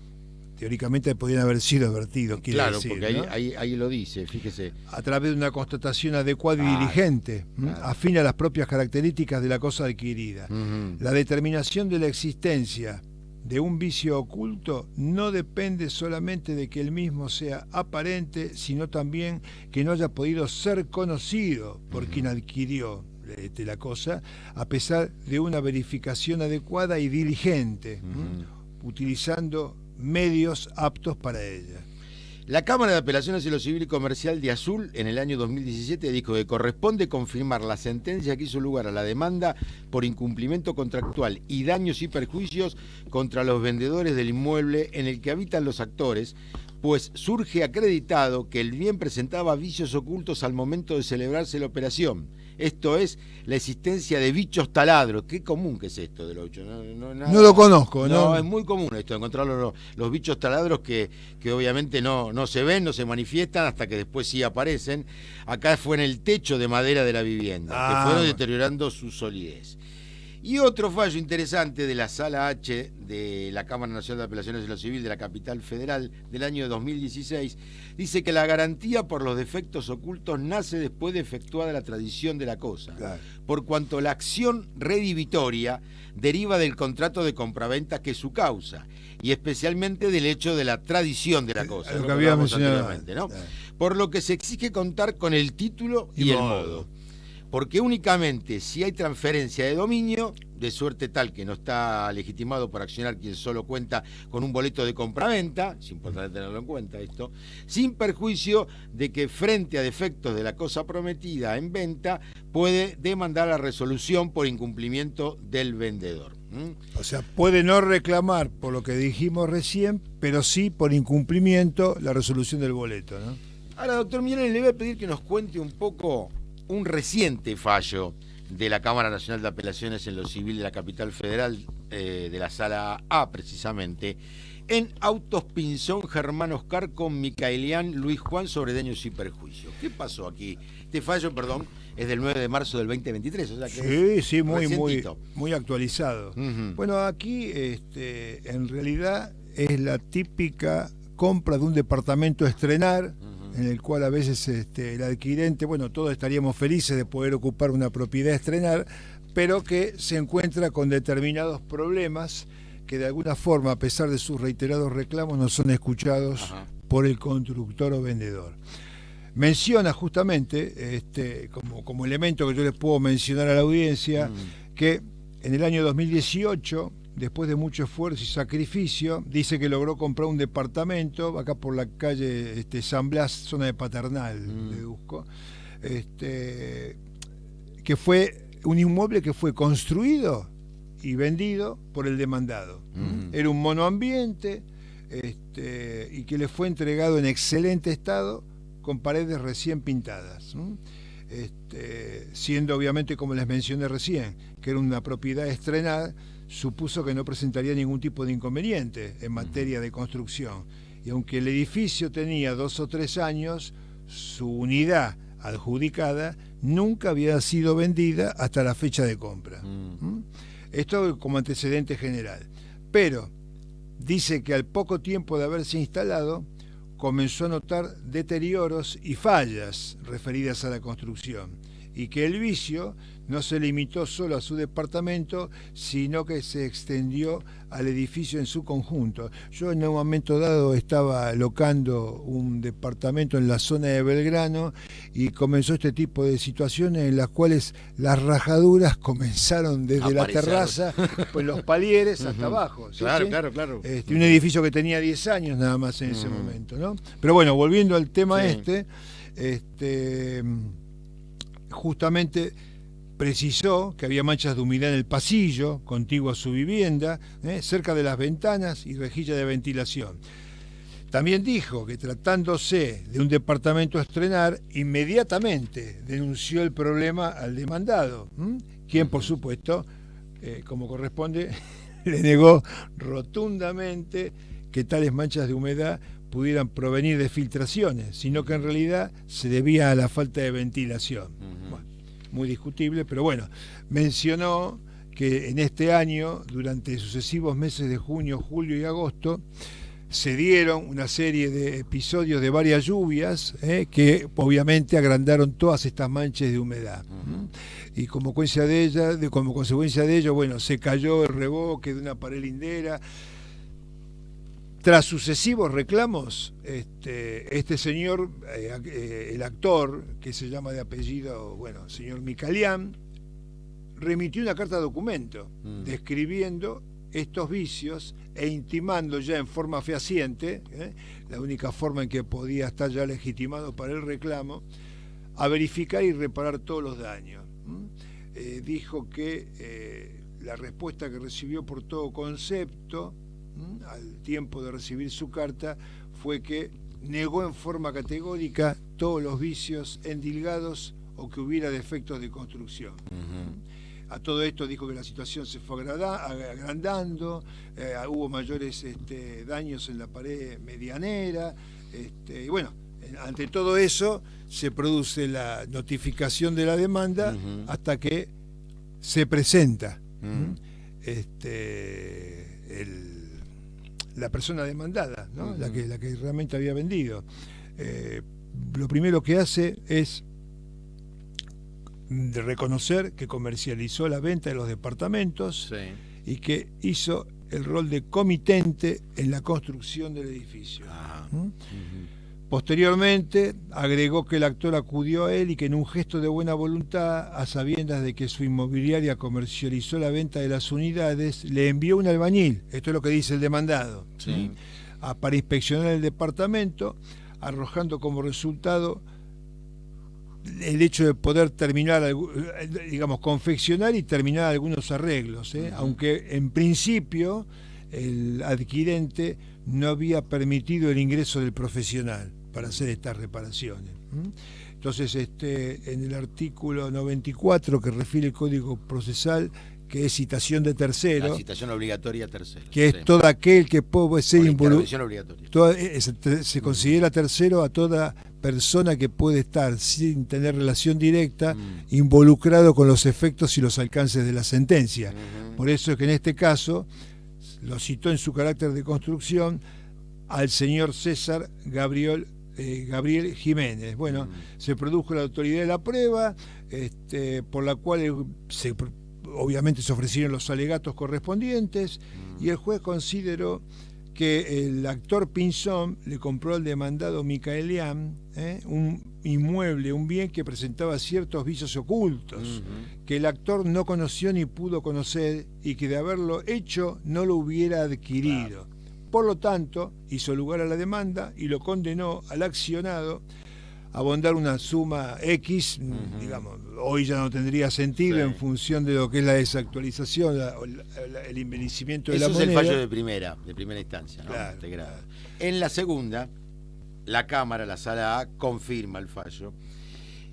Teóricamente podrían haber sido advertidos, quiere Claro, decir, porque ¿no? ahí lo dice, fíjese. A través de una constatación adecuada y Claro, diligente, claro. afín a las propias características de la cosa adquirida. Ujú. La determinación de la existencia de un vicio oculto no depende solamente de que el mismo sea aparente, sino también que no haya podido ser conocido por quien adquirió la cosa, a pesar de una verificación adecuada y diligente, utilizando medios aptos para ella. La Cámara de Apelaciones en lo Civil y Comercial de Azul en el año 2017 dijo que corresponde confirmar la sentencia que hizo lugar a la demanda por incumplimiento contractual y daños y perjuicios contra los vendedores del inmueble en el que habitan los actores, pues surge acreditado que el bien presentaba vicios ocultos al momento de celebrarse la operación. Esto es, la existencia de bichos taladros. Qué común que es esto de los bichos. No lo conozco, ¿no? No, es muy común esto, encontrar los bichos taladros que obviamente no se ven, no se manifiestan hasta que después sí aparecen. Acá fue en el techo de madera de la vivienda, que fueron bueno. deteriorando su solidez. Y otro fallo interesante de la Sala H de la Cámara Nacional de Apelaciones en lo Civil de la Capital Federal del año 2016 dice que la garantía por los defectos ocultos nace después de efectuada la tradición de la cosa, Claro. por cuanto la acción redivitoria deriva del contrato de compraventa que es su causa, y especialmente del hecho de la tradición de la cosa, Lo lo que había hablábamos mencionado anteriormente, ¿no? antes. Por lo que se exige contar con el título y el modo. Porque únicamente si hay transferencia de dominio, de suerte tal que no está legitimado por accionar quien solo cuenta con un boleto de compraventa, es importante tenerlo en cuenta esto, sin perjuicio de que frente a defectos de la cosa prometida en venta, puede demandar la resolución por incumplimiento del vendedor. O sea, puede no reclamar por lo que dijimos recién, pero sí por incumplimiento la resolución del boleto, ¿no? Ahora, doctor Miren, le voy a pedir que nos cuente un poco un reciente fallo de la Cámara Nacional de Apelaciones en lo Civil de la Capital Federal, de la Sala A precisamente, en Autos Pinzón Germán Oscar con Micaelián Luis Juan sobre daños y perjuicios. ¿Qué pasó aquí? Este fallo, perdón, es del 9 de marzo del 2023, o sea que Sí, muy recientito. muy actualizado. Ujú. Bueno, aquí en realidad es la típica compra de un departamento a estrenar, en el cual a veces el adquirente, bueno, todos estaríamos felices de poder ocupar una propiedad a estrenar, pero que se encuentra con determinados problemas que de alguna forma, a pesar de sus reiterados reclamos, no son escuchados Ajá. por el constructor o vendedor. Menciona justamente, como elemento que yo les puedo mencionar a la audiencia, que en el año 2018, después de mucho esfuerzo y sacrificio, dice que logró comprar un departamento acá por la calle San Blas, zona de Paternal, deduzco, que fue un inmueble que fue construido y vendido por el demandado. Era un monoambiente y que le fue entregado en excelente estado con paredes recién pintadas. Siendo obviamente, como les mencioné recién, que era una propiedad estrenada, supuso que no presentaría ningún tipo de inconveniente en materia de construcción. Y aunque el edificio tenía 2 o 3 años, su unidad adjudicada nunca había sido vendida hasta la fecha de compra. Esto como antecedente general. Pero dice que al poco tiempo de haberse instalado, comenzó a notar deterioros y fallas referidas a la construcción, y que el vicio no se limitó solo a su departamento, sino que se extendió al edificio en su conjunto. Yo en un momento dado estaba locando un departamento en la zona de Belgrano y comenzó este tipo de situaciones en las cuales las rajaduras comenzaron desde la terraza, pues los palieres hasta abajo. ¿Sí? Claro, ¿Sí? claro. Un edificio que tenía 10 años nada más en ese momento, ¿no? Pero bueno, volviendo al tema justamente precisó que había manchas de humedad en el pasillo contiguo a su vivienda, cerca de las ventanas y rejilla de ventilación. También dijo que tratándose de un departamento a estrenar, inmediatamente denunció el problema al demandado, quien por supuesto, como corresponde, le negó rotundamente que tales manchas de humedad pudieran provenir de filtraciones, sino que en realidad se debía a la falta de ventilación. Bueno, muy discutible, pero bueno, mencionó que en este año, durante sucesivos meses de junio, julio y agosto, se dieron una serie de episodios de varias lluvias que obviamente agrandaron todas estas manchas de humedad. Y como consecuencia de ello, bueno, se cayó el revoque de una pared lindera. Tras sucesivos reclamos, este señor, el actor, que se llama de apellido, señor Micalián, remitió una carta documento describiendo estos vicios e intimando ya en forma fehaciente, la única forma en que podía estar ya legitimado para el reclamo, a verificar y reparar todos los daños. Dijo que la respuesta que recibió por todo concepto, al tiempo de recibir su carta, fue que negó en forma categórica todos los vicios endilgados o que hubiera defectos de construcción. A todo esto dijo que la situación se fue agrandando, hubo mayores daños en la pared medianera, y bueno, ante todo eso se produce la notificación de la demanda hasta que se presenta la persona demandada, ¿no? la que realmente había vendido. Lo primero que hace es de reconocer que comercializó la venta de los departamentos y que hizo el rol de comitente en la construcción del edificio. Posteriormente agregó que el actor acudió a él y que en un gesto de buena voluntad, a sabiendas de que su inmobiliaria comercializó la venta de las unidades, le envió un albañil, esto es lo que dice el demandado, para inspeccionar el departamento, arrojando como resultado el hecho de poder terminar, confeccionar y terminar algunos arreglos, aunque en principio el adquirente no había permitido el ingreso del profesional para hacer estas reparaciones. Entonces, en el artículo 94 que refiere el Código Procesal, que es citación de tercero, la citación obligatoria tercero, que es todo aquel que puede ser involucrado, se considera tercero a toda persona que puede estar sin tener relación directa involucrado con los efectos y los alcances de la sentencia. Por eso es que en este caso lo citó en su carácter de construcción al señor César Gabriel Jiménez. Bueno, se produjo la autoridad de la prueba, por la cual obviamente se ofrecieron los alegatos correspondientes y el juez consideró que el actor Pinzón le compró al demandado Micalián un inmueble, un bien que presentaba ciertos vicios ocultos, que el actor no conoció ni pudo conocer y que de haberlo hecho no lo hubiera adquirido. Por lo tanto, hizo lugar a la demanda y lo condenó al accionado a abondar una suma X, hoy ya no tendría sentido en función de lo que es la desactualización, el envejecimiento de la moneda. Eso es el fallo de primera instancia, ¿no? Claro. En la segunda, la Cámara, la Sala A, confirma el fallo.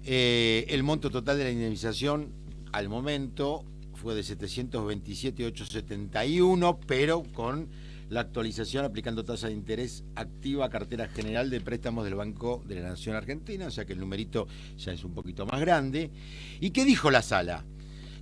El monto total de la indemnización al momento fue de 727.871, pero con la actualización aplicando tasa de interés activa a cartera general de préstamos del Banco de la Nación Argentina, o sea que el numerito ya es un poquito más grande. ¿Y qué dijo la Sala?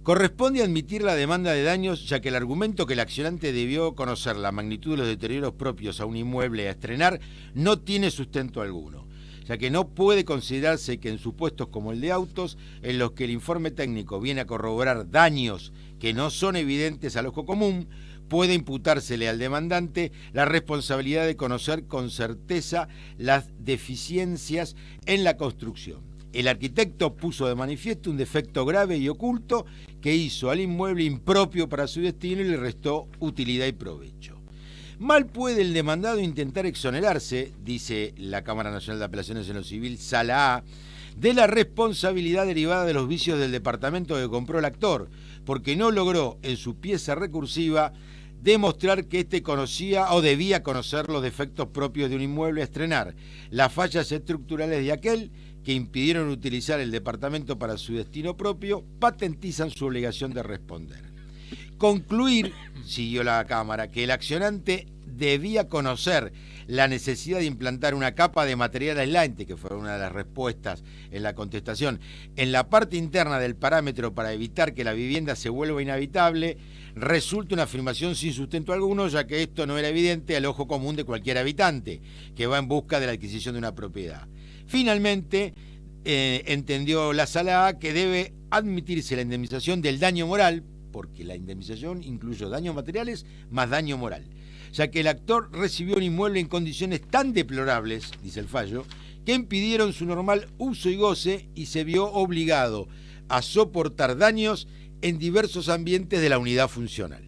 Corresponde admitir la demanda de daños, ya que el argumento que el accionante debió conocer la magnitud de los deterioros propios a un inmueble a estrenar no tiene sustento alguno. sea que no puede considerarse que en supuestos como el de autos, en los que el informe técnico viene a corroborar daños que no son evidentes al ojo común, puede imputársele al demandante la responsabilidad de conocer con certeza las deficiencias en la construcción. El arquitecto puso de manifiesto un defecto grave y oculto que hizo al inmueble impropio para su destino y le restó utilidad y provecho. Mal puede el demandado intentar exonerarse, dice la Cámara Nacional de Apelaciones en lo Civil, Sala A, de la responsabilidad derivada de los vicios del departamento que compró el actor, porque no logró en su pieza recursiva demostrar que éste conocía o debía conocer los defectos propios de un inmueble a estrenar, las fallas estructurales de aquel que impidieron utilizar el departamento para su destino propio, patentizan su obligación de responder. Concluir, siguió la Cámara, que el accionante debía conocer la necesidad de implantar una capa de material aislante, que fue una de las respuestas en la contestación, en la parte interna del parámetro para evitar que la vivienda se vuelva inhabitable, resulta una afirmación sin sustento alguno, ya que esto no era evidente al ojo común de cualquier habitante que va en busca de la adquisición de una propiedad. Finalmente, entendió la Sala A que debe admitirse la indemnización del daño moral, porque la indemnización incluye daños materiales más daño moral, ya que el actor recibió un inmueble en condiciones tan deplorables, dice el fallo, que impidieron su normal uso y goce y se vio obligado a soportar daños en diversos ambientes de la unidad funcional.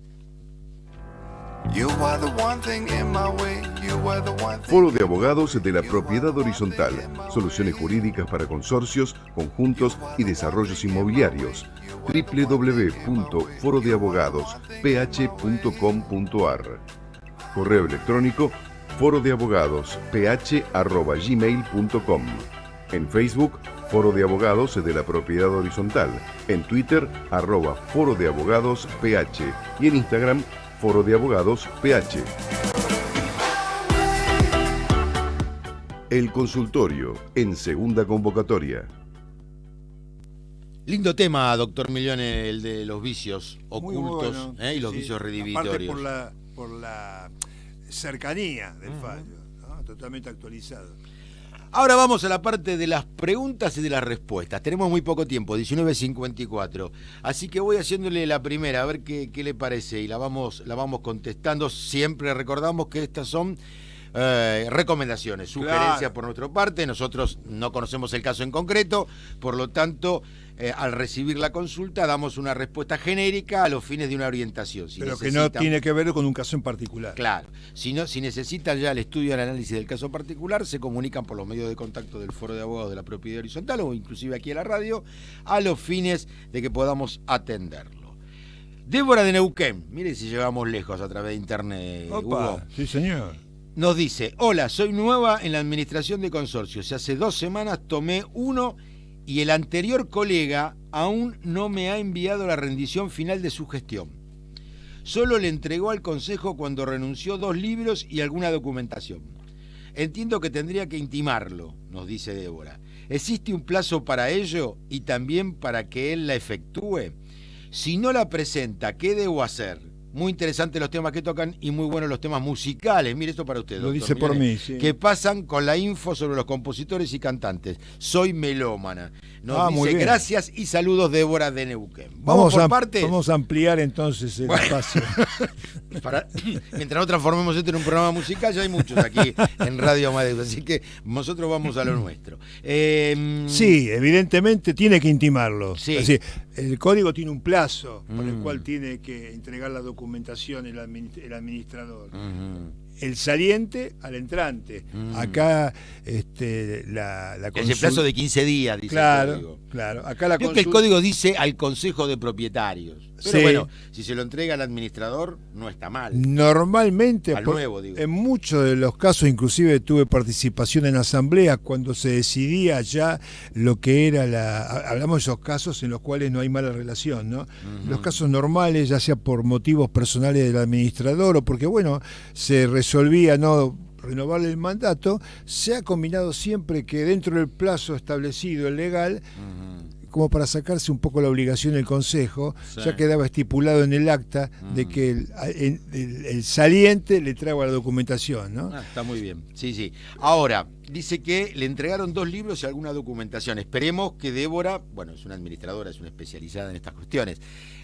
Foro de Abogados de la Propiedad Horizontal. Soluciones jurídicas para consorcios, conjuntos y desarrollos inmobiliarios. www.forodeabogadosph.com.ar. Correo electrónico forodeabogadosph@gmail.com. En Facebook, Foro de Abogados de la Propiedad Horizontal. En Twitter, @Foro de Abogados PH. Y en Instagram, Foro de Abogados PH. El consultorio en segunda convocatoria. Lindo tema, doctor Milione, el de los vicios ocultos, bueno, y los sí, vicios aparte redhibitorios. por la cercanía del fallo, ¿no? Totalmente actualizado. Ahora vamos a la parte de las preguntas y de las respuestas. Tenemos muy poco tiempo, 19:54. Así que voy haciéndole la primera, a ver qué le parece. Y la vamos contestando. Siempre recordamos que estas son recomendaciones, sugerencias Claro. por nuestra parte. Nosotros no conocemos el caso en concreto, por lo tanto, al recibir la consulta damos una respuesta genérica a los fines de una orientación. Si Pero que no tiene que ver con un caso en particular. Claro, si necesitan ya el estudio y el análisis del caso particular, se comunican por los medios de contacto del Foro de Abogados de la Propiedad Horizontal o inclusive aquí a la radio, a los fines de que podamos atenderlo. Débora de Neuquén, mire si llegamos lejos a través de internet, Opa, Hugo. sí señor. Nos dice: hola, soy nueva en la administración de consorcios y hace 2 semanas tomé uno y el anterior colega aún no me ha enviado la rendición final de su gestión. Solo le entregó al consejo cuando renunció 2 libros y alguna documentación. Entiendo que tendría que intimarlo, nos dice Débora. ¿Existe un plazo para ello y también para que él la efectúe? Si no la presenta, ¿qué debo hacer? Muy interesantes los temas que tocan y muy buenos los temas musicales. Mire esto para usted, Lo doctor dice por Milione, mí, sí. que pasan con la info sobre los compositores y cantantes. Soy melómana. Nos muy dice bien. gracias y saludos, Débora de Neuquén. Vamos por partes. Vamos a ampliar entonces el Bueno. espacio. Mientras no transformemos esto en un programa musical, ya hay muchos aquí en Radio Amadeus, así que nosotros vamos a lo nuestro. Sí, evidentemente tiene que intimarlo. Sí. Es decir, el código tiene un plazo por el Mm. cual tiene que entregar la documentación el administrador. Ujú. El saliente al entrante. Mm. Acá la Ese plazo de 15 días, dice el código. Claro. Acá la Creo que el código dice al Consejo de Propietarios. Pero Sí. bueno, si se lo entrega al administrador, no está mal. Normalmente, Al nuevo, digo. en muchos de los casos, inclusive tuve participación en asamblea cuando se decidía ya lo que era hablamos de esos casos en los cuales no hay mala relación, ¿no? Los casos normales, ya sea por motivos personales del administrador o porque, bueno, se resolvía no renovarle el mandato, se ha combinado siempre que dentro del plazo establecido, el legal, Ujú. como para sacarse un poco la obligación del Consejo, Sí. ya quedaba estipulado en el acta de que el saliente le traiga la documentación, ¿no? Está muy bien. Sí, sí. Ahora, dice que le entregaron 2 libros y alguna documentación. Esperemos que Débora, bueno, es una administradora, es una especializada en estas cuestiones,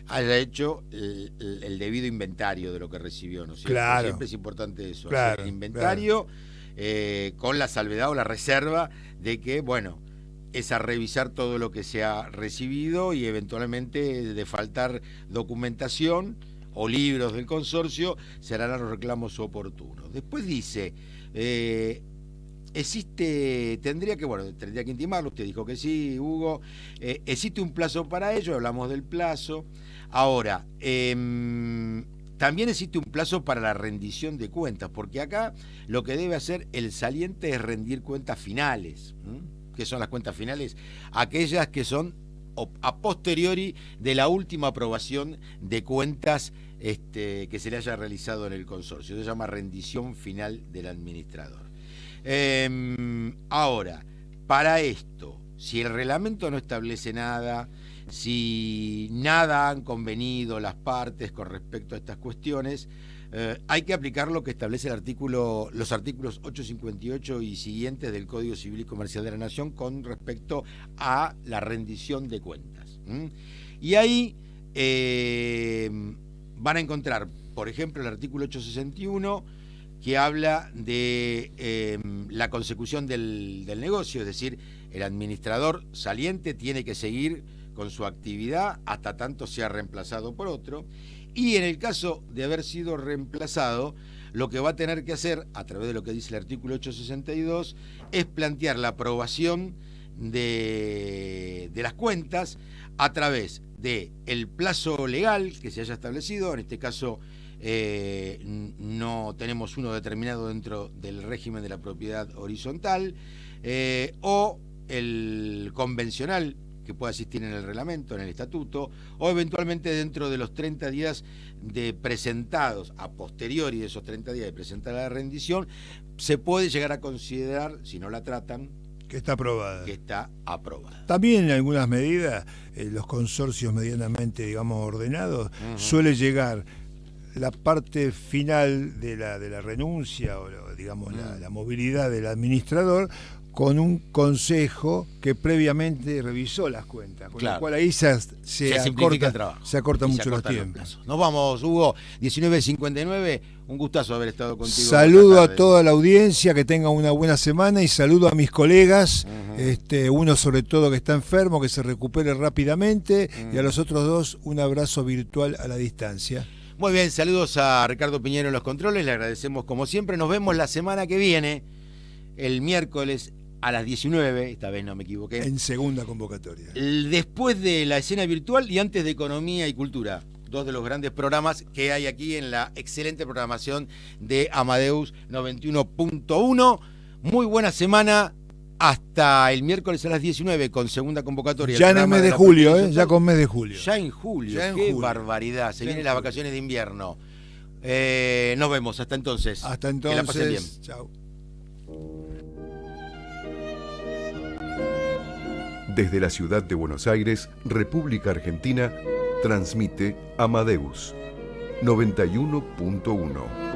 haya hecho el debido inventario de lo que recibió, ¿no es cierto? Claro. Siempre es importante eso, Claro, hacer el inventario con la salvedad o la reserva de que, bueno, es a revisar todo lo que se ha recibido y eventualmente de faltar documentación o libros del consorcio se harán los reclamos oportunos. Después dice, tendría que intimarlo, usted dijo que sí, Hugo, existe un plazo para ello, hablamos del plazo. Ahora, también existe un plazo para la rendición de cuentas, porque acá lo que debe hacer el saliente es rendir cuentas finales. ¿Qué son las cuentas finales? Aquellas que son a posteriori de la última aprobación de cuentas que se le haya realizado en el consorcio. Se llama rendición final del administrador. Ahora, para esto, si el reglamento no establece nada, si nada han convenido las partes con respecto a estas cuestiones, hay que aplicar lo que establece los artículos 858 y siguientes del Código Civil y Comercial de la Nación con respecto a la rendición de cuentas. Y ahí van a encontrar, por ejemplo, el artículo 861, que habla de la consecución del negocio, es decir, el administrador saliente tiene que seguir con su actividad hasta tanto sea reemplazado por otro, y en el caso de haber sido reemplazado, lo que va a tener que hacer, a través de lo que dice el artículo 862, es plantear la aprobación de las cuentas a través del plazo legal que se haya establecido. En este caso no tenemos uno determinado dentro del régimen de la propiedad horizontal, o el convencional que pueda existir en el reglamento, en el estatuto, o eventualmente dentro de los 30 días de presentados, a posteriori de esos 30 días de presentar la rendición, se puede llegar a considerar, si no la tratan, que está aprobada. que está aprobada. También en algunas medidas, los consorcios medianamente, digamos, ordenados, suele llegar la parte final de la renuncia o, digamos, la movilidad del administrador con un consejo que previamente revisó las cuentas, con lo cual ahí se simplifica el trabajo. Se acortan Y mucho se los acortan tiempos. plazos. Nos vamos, Hugo, 19:59, un gustazo haber estado contigo. Saludo a toda la audiencia, que tenga una buena semana, y saludo a mis colegas, uno sobre todo que está enfermo, que se recupere rápidamente, y a los otros 2 un abrazo virtual a la distancia. Muy bien, saludos a Ricardo Piñero en los controles, le agradecemos como siempre. Nos vemos la semana que viene, el miércoles a las 19, esta vez no me equivoqué. En segunda convocatoria. Después de la escena virtual y antes de Economía y Cultura, 2 de los grandes programas que hay aquí en la excelente programación de Amadeus 91.1. Muy buena semana. Hasta el miércoles a las 19 con segunda convocatoria. Ya en el mes de julio, ya con mes de julio. Ya en julio, qué barbaridad. Se vienen las vacaciones de invierno. Nos vemos, hasta entonces. Hasta entonces. Que la pasen bien. Chao. Desde la ciudad de Buenos Aires, República Argentina, transmite Amadeus 91.1.